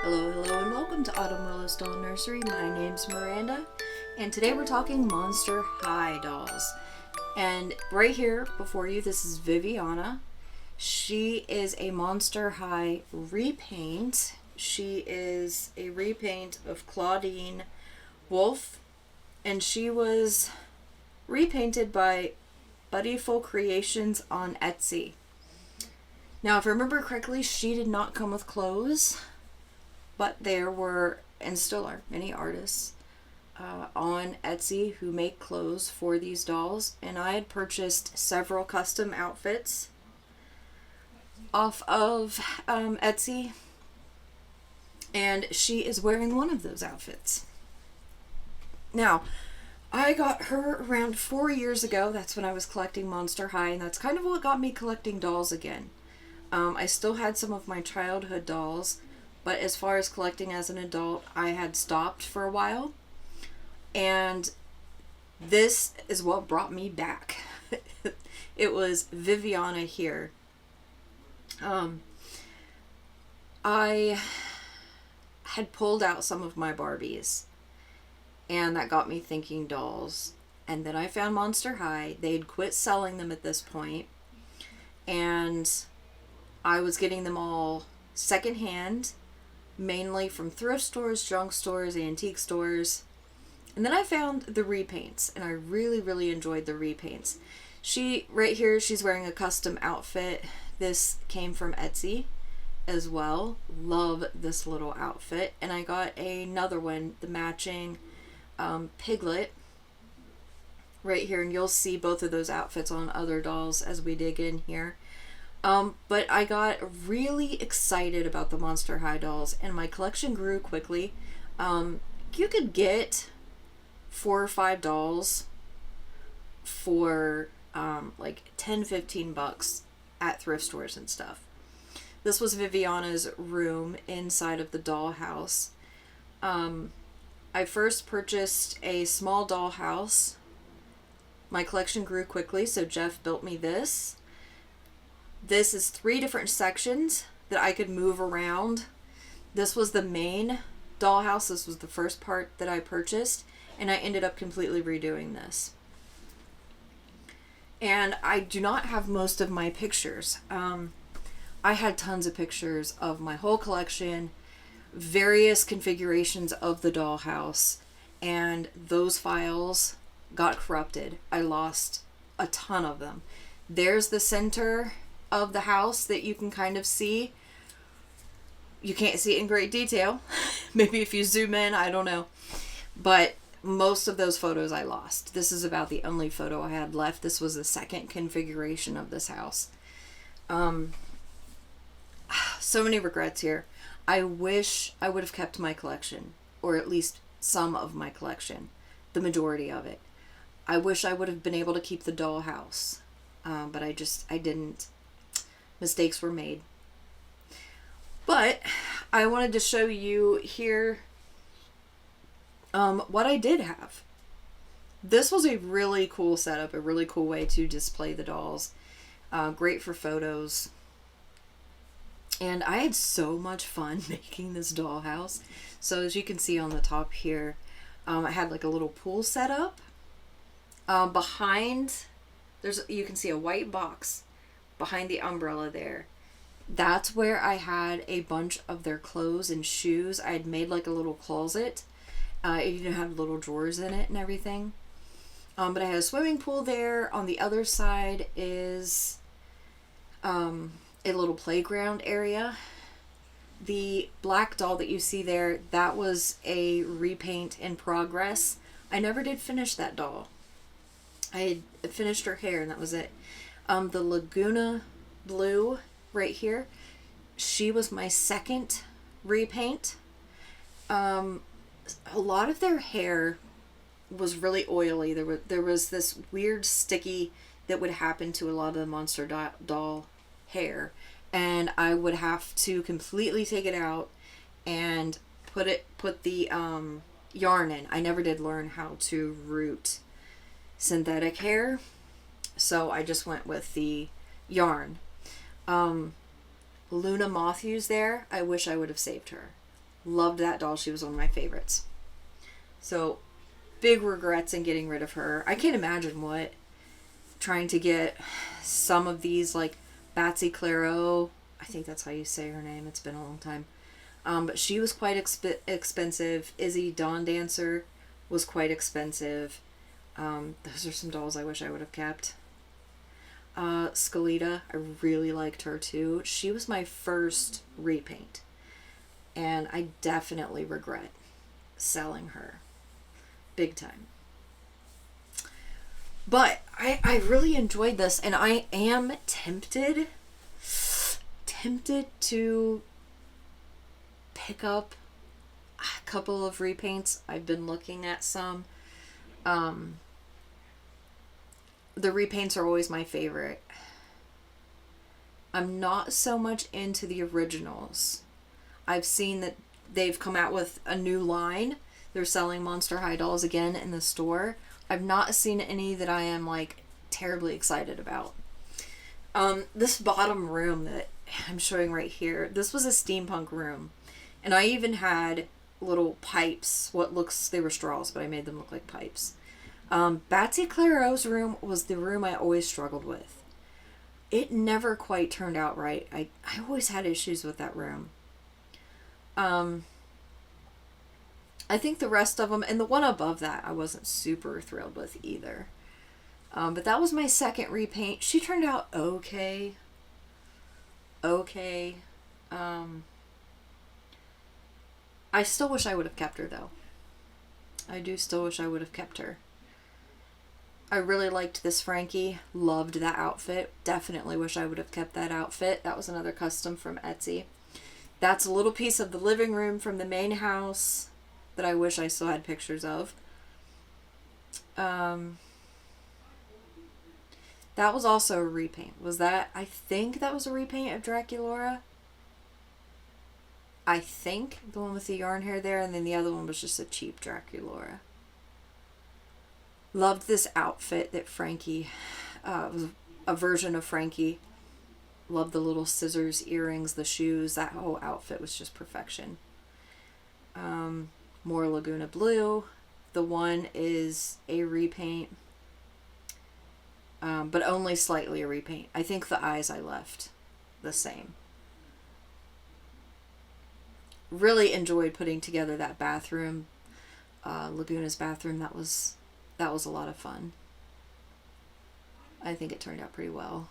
Hello, hello, and welcome to AutumnWillowsDollNursery. My name's Miranda, and today we're talking Monster High dolls. And right here before you, this is Viviana. She is a Monster High repaint. She is a repaint of Claudine Wolf, and she was repainted by Buddyful Creations on Etsy. Now, if I remember correctly, she did not come with clothes, but there were, and still are, many artists on Etsy who make clothes for these dolls, and I had purchased several custom outfits off of Etsy, and she is wearing one of those outfits. Now, I got her around 4 years ago. That's when I was collecting Monster High, and that's kind of what got me collecting dolls again. I still had some of my childhood dolls, but as far as collecting as an adult, I had stopped for a while. And this is what brought me back. It was Viviana here. I had pulled out some of my Barbies, and that got me thinking dolls. And then I found Monster High. They had quit selling them at this point, and I was getting them all secondhand, mainly from thrift stores, junk stores, antique stores. And then I found the repaints, and I really, really enjoyed the repaints. Right here, she's wearing a custom outfit. This came from Etsy as well. Love this little outfit. And I got another one, the matching Piglet, right here. And you'll see both of those outfits on other dolls as we dig in here. But I got really excited about the Monster High dolls, and my collection grew quickly. You could get 4 or 5 dolls for like $10-15 at thrift stores and stuff. This was Viviana's room inside of the dollhouse. I first purchased a small dollhouse. My collection grew quickly, so Jeff built me this. This is 3 different sections that I could move around. This was the main dollhouse. This was the first part that I purchased, and I ended up completely redoing this. And I do not have most of my pictures. I had tons of pictures of my whole collection, various configurations of the dollhouse, and those files got corrupted. I lost a ton of them. There's the center of the house that you can kind of see. You can't see it in great detail. Maybe if you zoom in, I don't know. But most of those photos I lost. This is about the only photo I had left. This was the second configuration of this house. So many regrets here. I wish I would have kept my collection, or at least some of my collection, the majority of it. I wish I would have been able to keep the dollhouse, but I didn't. Mistakes were made. But I wanted to show you here what I did have. This was a really cool setup, a really cool way to display the dolls. Great for photos. And I had so much fun making this dollhouse. So as you can see on the top here, I had like a little pool set up. Behind, you can see a white box behind the umbrella there. That's where I had a bunch of their clothes and shoes. I had made like a little closet. It even had little drawers in it and everything. But I had a swimming pool there. On the other side is a little playground area. The black doll that you see there, that was a repaint in progress. I never did finish that doll. I had finished her hair and that was it. The Laguna Blue right here, she was my second repaint. A lot of their hair was really oily. There was this weird sticky that would happen to a lot of the Monster doll hair, and I would have to completely take it out and put the yarn in. I never did learn how to root synthetic hair, so I just went with the yarn. Luna Matthews there, I wish I would have saved her. Loved that doll. She was one of my favorites. So, big regrets in getting rid of her. I can't imagine what trying to get some of these, like Batsy Claro, I think that's how you say her name. It's been a long time. But she was quite expensive. Izzy Dawn Dancer was quite expensive. Those are some dolls I wish I would have kept. Skelita, I really liked her too. She was my first repaint. And I definitely regret selling her. Big time. But I really enjoyed this, and I am tempted to pick up a couple of repaints. I've been looking at some. The repaints are always my favorite. I'm not so much into the originals. I've seen that they've come out with a new line. They're selling Monster High dolls again in the store. I've not seen any that I am like terribly excited about. This bottom room that I'm showing right here, this was a steampunk room. And I even had little pipes. They were straws, but I made them look like pipes. Batsy Claro's room was the room I always struggled with. It never quite turned out right. I always had issues with that room. I think the rest of them, and the one above that, I wasn't super thrilled with either. But that was my second repaint. She turned out okay. Okay. I still wish I would have kept her, though. I do still wish I would have kept her. I really liked this Frankie. Loved that outfit. Definitely wish I would have kept that outfit. That was another custom from Etsy. That's a little piece of the living room from the main house that I wish I still had pictures of. That was also a repaint. I think that was a repaint of Draculaura. I think the one with the yarn hair there, and then the other one was just a cheap Draculaura. Loved this outfit that Frankie, was a version of Frankie. Loved the little scissors, earrings, the shoes. That whole outfit was just perfection. More Laguna Blue. The one is a repaint. But only slightly a repaint. I think the eyes I left the same. Really enjoyed putting together that bathroom. Laguna's bathroom. That was a lot of fun. I think it turned out pretty well.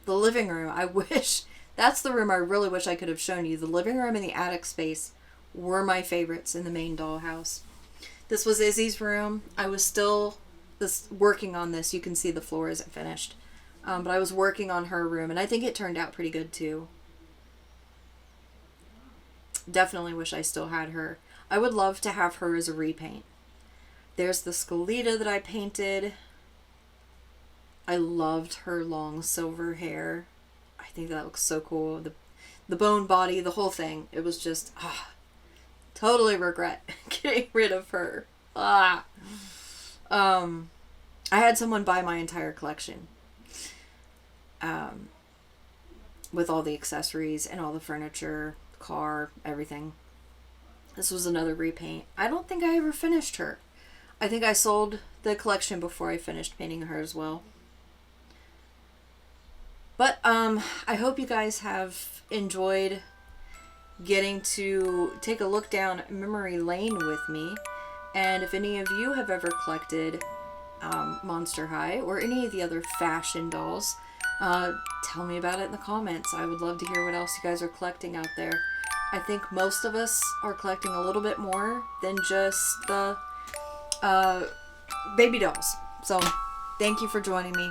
The living room, that's the room I really wish I could have shown you. The living room and the attic space were my favorites in the main dollhouse. This was Izzy's room. I was still working on this. You can see the floor isn't finished. But I was working on her room, and I think it turned out pretty good too. Definitely wish I still had her. I would love to have her as a repaint. There's the Skelita that I painted. I loved her long silver hair. I think that looks so cool. The bone body, the whole thing. It was just, totally regret getting rid of her. I had someone buy my entire collection. With all the accessories and all the furniture, car, everything. This was another repaint. I don't think I ever finished her. I think I sold the collection before I finished painting her as well. But I hope you guys have enjoyed getting to take a look down memory lane with me. And if any of you have ever collected Monster High or any of the other fashion dolls, tell me about it in the comments. I would love to hear what else you guys are collecting out there. I think most of us are collecting a little bit more than just the baby dolls. So thank you for joining me.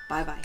Bye bye.